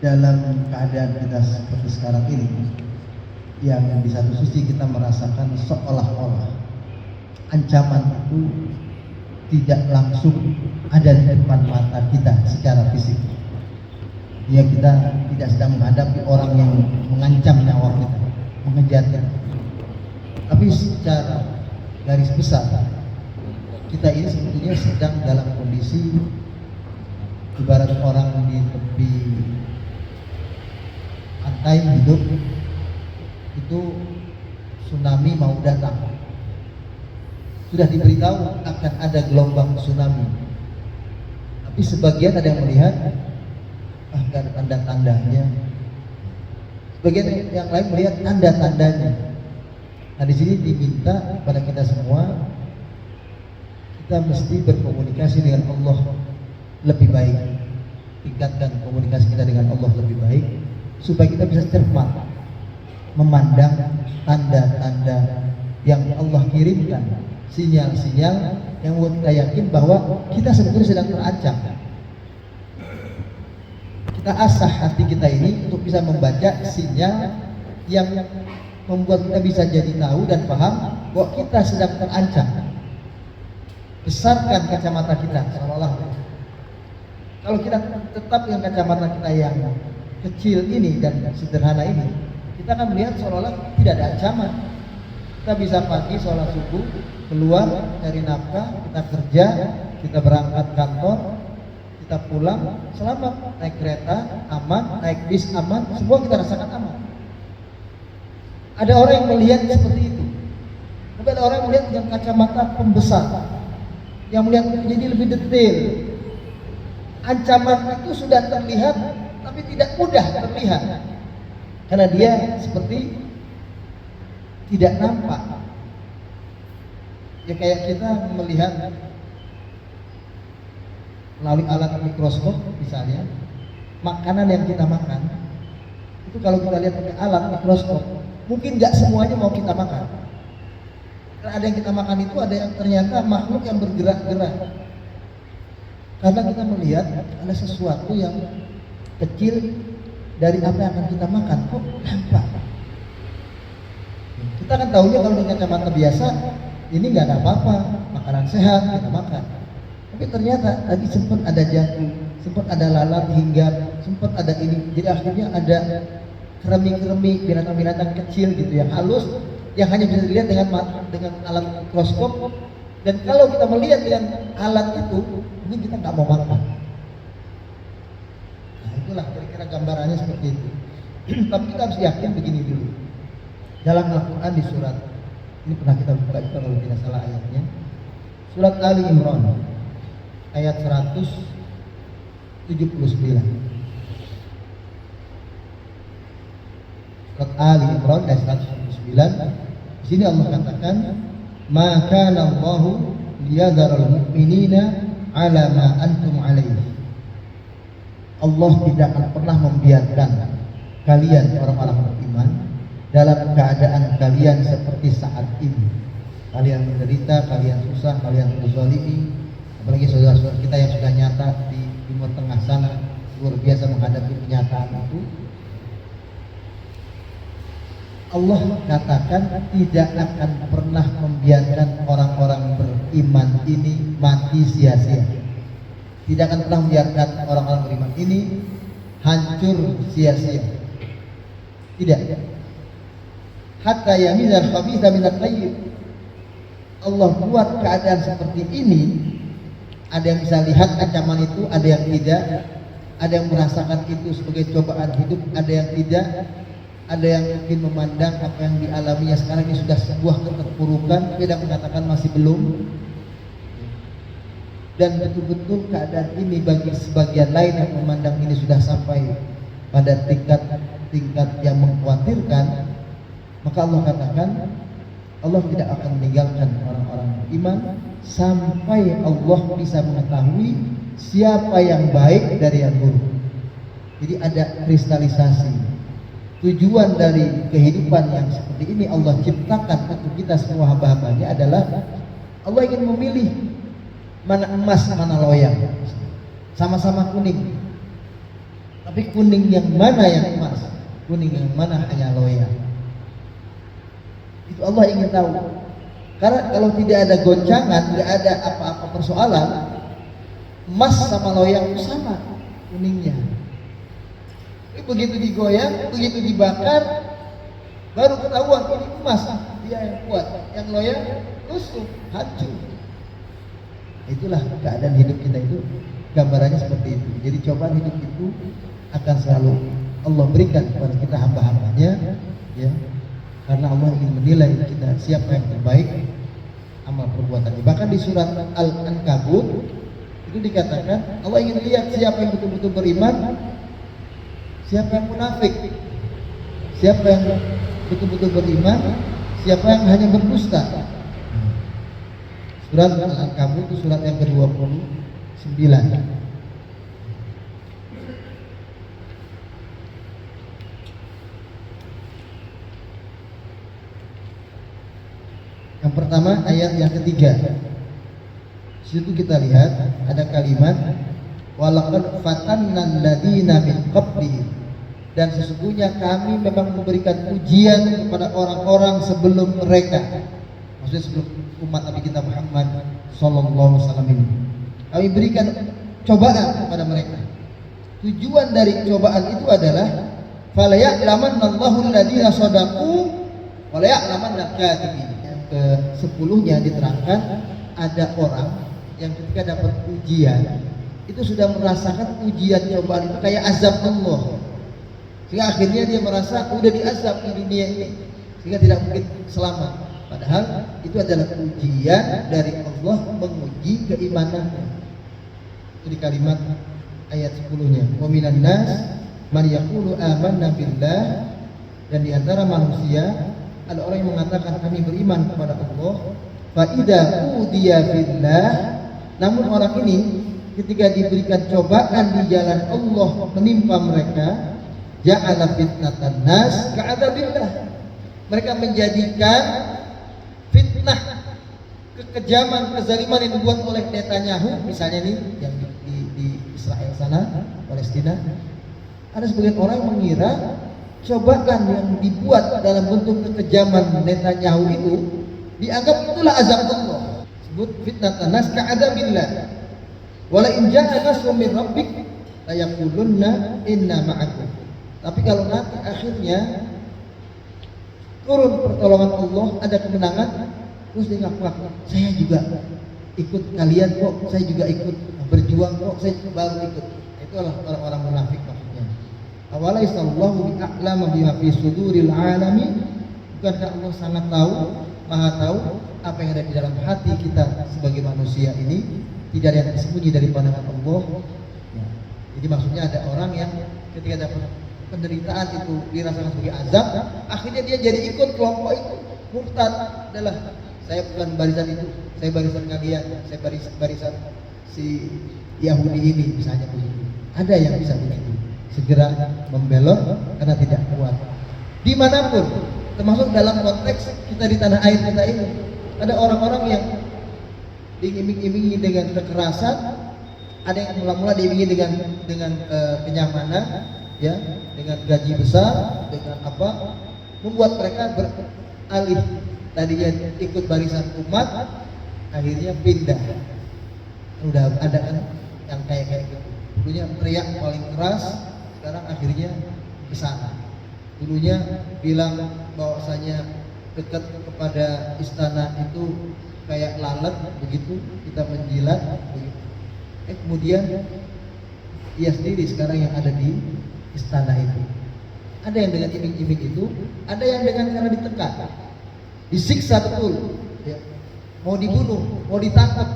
dalam keadaan kita seperti sekarang ini, yang di satu sisi kita merasakan seolah-olah ancaman itu tidak langsung ada di depan mata kita secara fisik. Ya, kita tidak sedang menghadapi orang yang mengancam nyawa kita, mengejar kita. Tapi secara garis besar, kita ini sebetulnya sedang dalam kondisi ibarat orang di tepi pantai hidup, itu tsunami mau datang. Sudah diberitahu akan ada gelombang tsunami, tapi sebagian ada yang melihat gak ada tanda-tandanya, sebagian yang lain melihat tanda-tandanya. Nah, di sini diminta kepada kita semua, kita mesti berkomunikasi dengan Allah lebih baik, tingkatkan komunikasi kita dengan Allah lebih baik, supaya kita bisa cermat memandang tanda-tanda yang Allah kirimkan, sinyal-sinyal yang membuat kita yakin bahwa kita sebetulnya sedang terancam. Kita asah hati kita ini untuk bisa membaca sinyal yang membuat kita bisa jadi tahu dan paham bahwa kita sedang terancam. Besarkan kacamata kita seolah-olah. Kalau kita tetap dengan kacamata kita yang kecil ini dan sederhana ini, kita akan melihat seolah-olah tidak ada ancaman. Kita bisa pagi sholat subuh, keluar cari nafkah, kita kerja, kita berangkat kantor, kita pulang selamat, naik kereta aman, naik bis aman, semua kita rasakan aman. Ada orang yang melihat seperti itu, tapi ada orang yang melihat dengan kacamata pembesar, yang melihat jadi lebih detail. Ancaman itu sudah terlihat, tapi tidak mudah terlihat, karena dia seperti tidak nampak. Ya kayak kita melihat melalui alat mikroskop misalnya, makanan yang kita makan itu kalau kita lihat pakai alat mikroskop, mungkin nggak semuanya mau kita makan. Karena ada yang kita makan itu ada yang ternyata makhluk yang bergerak-gerak. Karena kita melihat ada sesuatu yang kecil dari apa yang akan kita makan, kok nampak. Kita kan tahunya kalau dengan kacamata biasa ini nggak ada apa-apa, makanan sehat kita makan. Tapi ternyata tadi sempat ada jantung, sempat ada lalat hinggap, sempat ada ini. Jadi akhirnya ada keremik-keremik binatang-binatang kecil gitu yang halus, yang hanya bisa dilihat dengan alat mikroskop. Dan kalau kita melihat dengan alat itu, ini kita nggak mau makan. Nah, itulah kira-kira gambarannya seperti itu. Tapi kita harus yakin begini dulu. Dalam Al-Quran di surat ini pernah kita buka juga kalau tidak salah ayatnya, surat Ali Imran ayat 179. Surat Ali Imran ayat 179. Di sini Allah katakan, "Ma kana Allahu liyadharal mu'minina 'ala ma antum 'alaihi." Allah tidak akan pernah membiarkan kalian orang-orang beriman dalam keadaan kalian seperti saat ini. Kalian menderita, kalian susah, kalian terzalimi, apalagi saudara-saudara kita yang sudah nyata di Timur Tengah sana luar biasa menghadapi kenyataan itu. Allah katakan tidak akan pernah membiarkan orang-orang beriman ini mati sia-sia. Tidak akan pernah membiarkan orang-orang beriman ini hancur sia-sia. Tidak. Hatta yamizal khabitha minat tayyib. Allah buat keadaan seperti ini. Ada yang bisa lihat ancaman itu, ada yang tidak. Ada yang merasakan itu sebagai cobaan hidup, ada yang tidak. Ada yang mungkin memandang apa yang dialaminya sekarang ini sudah sebuah keterpurukan, tapi ada mengatakan masih belum. Dan betul-betul keadaan ini bagi sebagian lain yang memandang ini sudah sampai pada tingkat yang mengkhawatirkan, maka Allah katakan Allah tidak akan meninggalkan orang-orang beriman sampai Allah bisa mengetahui siapa yang baik dari yang buruk. Jadi ada kristalisasi. Tujuan dari kehidupan yang seperti ini Allah ciptakan untuk kita semua hamba-hambanya adalah Allah ingin memilih mana emas, mana loyang, sama-sama kuning. Tapi kuning yang mana yang emas? Kuning yang mana hanya loyal? Itu Allah ingin tahu. Karena kalau tidak ada goncangan, tidak ada apa-apa persoalan, emas sama loyal itu sama kuningnya. Tapi begitu digoyang, begitu dibakar, baru ketahuan ini emas, dia yang kuat, yang loyal rusuh, hancur. Itulah keadaan hidup kita itu, gambarannya seperti itu. Jadi cobaan hidup itu akan selalu Allah berikan kepada kita hamba-hambanya, ya, karena Allah ingin menilai kita siapa yang terbaik amal perbuatannya. Bahkan di surat Al-Ankabut itu dikatakan Allah ingin lihat siapa yang betul-betul beriman, siapa yang munafik, siapa yang betul-betul beriman, siapa yang hanya berdusta. Surat Al-Ankabut itu surat yang ke-29. Yang pertama ayat yang ketiga. Situ kita lihat ada kalimat walaqad fatannal ladzina min qablihim, dan sesungguhnya kami memang memberikan ujian kepada orang-orang sebelum mereka. Maksudnya sebelum umat Nabi kita Muhammad sallallahu alaihi wasallam ini. Kami berikan cobaan kepada mereka. Tujuan dari cobaan itu adalah falaya'lamannallahu alladzina shadaqu wa laya'lamannal kadhibin. Ke-10-nya diterangkan ada orang yang ketika dapat ujian itu sudah merasakan ujian cobaan itu kayak azab Allah, sehingga akhirnya dia merasa udah diazab di dunia ini sehingga tidak mungkin selamat, padahal itu adalah ujian dari Allah menguji keimanannya. Itu di kalimat ayat 10-nya, wa minan nas man yaqulu amanna billah, dan di antara manusia ada orang yang mengatakan kami beriman kepada Allah, fa idza udiya billah, namun orang ini ketika diberikan cobaan di jalan Allah menimpa mereka, ja'ala fitnatan nas ka'adabillah, mereka menjadikan fitnah, kekejaman, kezaliman yang dibuat oleh Netanyahu misalnya nih yang di Israel sana, Palestina, ada sebagian orang yang mengira cobaan yang dibuat dalam bentuk kekejaman Netanyahu itu dianggap itulah azab Allah. Sebut fitnatan nas ka'adabillah. Wala in ja'a nasrun min rabbik la yaqulunna inna ma'akum. Tapi kalau nanti akhirnya turun pertolongan Allah, ada kemenangan, terus dia ngaku-ngaku, saya juga ikut kalian kok, saya juga ikut berjuang kok, saya baru ikut. Itulah orang-orang munafik maksudnya. Awalaisallahu bi'a'lama bima fi suduril alami, bukankah Allah sangat tahu, maha tahu apa yang ada di dalam hati kita sebagai manusia ini, tidak ada yang tersembunyi dari pandangan Allah. Ya. Jadi maksudnya ada orang yang ketika dapat penderitaan itu dirasakan sebagai azab, akhirnya dia jadi ikut kelompok itu, murtad, adalah saya bukan barisan itu, saya barisan kalian, saya barisan si Yahudi ini, misalnya begitu. Ada yang bisa begitu, segera membelot karena tidak kuat. Dimanapun, termasuk dalam konteks kita di tanah air kita ini, ada orang-orang yang diiming-imingi dengan kekerasan, ada yang mula-mula diimingi dengan kenyamanan, ya, dengan gaji besar, dengan apa, membuat mereka beralih, tadinya ikut barisan umat, akhirnya pindah. Udah ada kan yang kayak gitu. Dulunya teriak paling keras, sekarang akhirnya ke sana. Dulunya bilang bahwasanya dekat kepada istana itu kayak lalat begitu, kita menjilat begitu. Kemudian dia sendiri sekarang yang ada di istana itu. Ada yang dengan iming-iming itu, ada yang dengan karena ditekan, disiksa betul, ya. Mau dibunuh, mau ditangkap,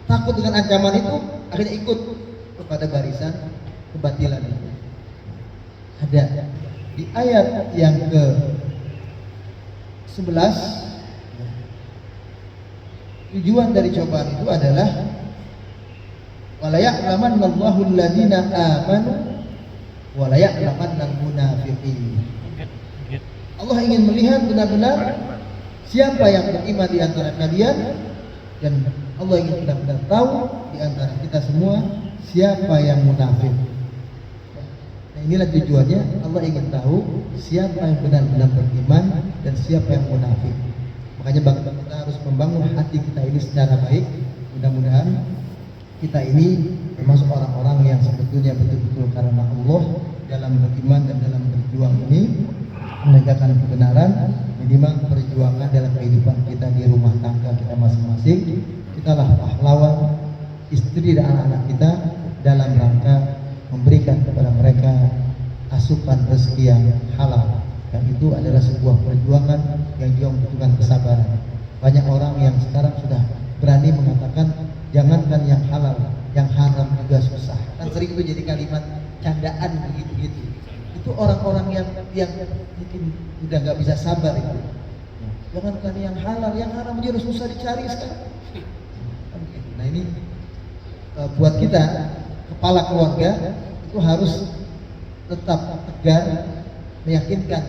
takut dengan ancaman itu, akhirnya ikut kepada barisan kebatilan itu. Ada di ayat yang ke-11, tujuan dari cobaan itu adalah wala ya'lamannallahu alladziina aamanu wa la ya'lamannal munafiqin. Allah ingin melihat benar-benar siapa yang beriman di antara kalian, dan Allah ingin benar-benar tahu di antara kita semua siapa yang munafik. Nah, inilah tujuannya. Allah ingin tahu siapa yang benar-benar beriman dan siapa yang munafik. Makanya kita harus membangun hati kita ini secara baik. Mudah-mudahan kita ini termasuk orang-orang yang sebetulnya betul-betul karena Allah dalam beriman dan dalam berjuang ini menegakkan kebenaran, minimal perjuangan dalam kehidupan kita di rumah tangga kita masing-masing. Kitalah pahlawan istri dan anak-anak kita dalam rangka memberikan kepada mereka asupan rezeki yang halal, dan itu adalah sebuah perjuangan yang juga membutuhkan kesabaran. Banyak orang yang sekarang sudah berani mengatakan jangankan yang halal, yang haram juga susah. Kan sering itu jadi kalimat candaan begitu-gitu. Itu orang-orang yang mungkin udah nggak bisa sabar itu. Jangankan yang halal, yang haram juga susah dicari sekarang. Nah ini buat kita kepala keluarga itu harus tetap tegar, meyakinkan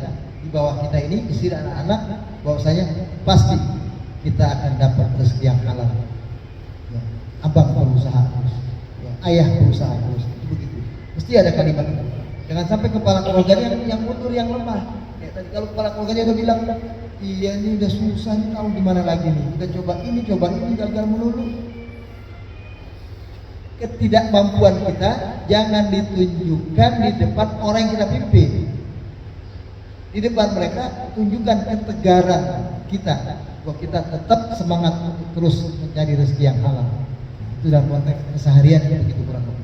di bawah kita ini istri dan anak-anak bahwasanya pasti kita akan dapat rezeki yang halal. Ya, abang berusaha terus, ya, ayah berusaha terus, itu begitu. Mesti ada kalimat itu. Jangan sampai kepala keluarganya yang mundur, yang lemah. Ya, tadi kalau kepala keluarganya udah bilang, iya ini udah susah, ini tahu gimana lagi nih. Udah coba ini gagal melulu. Ketidakmampuan kita jangan ditunjukkan di depan orang yang kita pimpin. Di depan mereka tunjukkan ketegaran kita, bahwa kita tetap semangat untuk terus mencari rezeki yang halal. Itu dalam konteks keseharian begitu kurang lebih.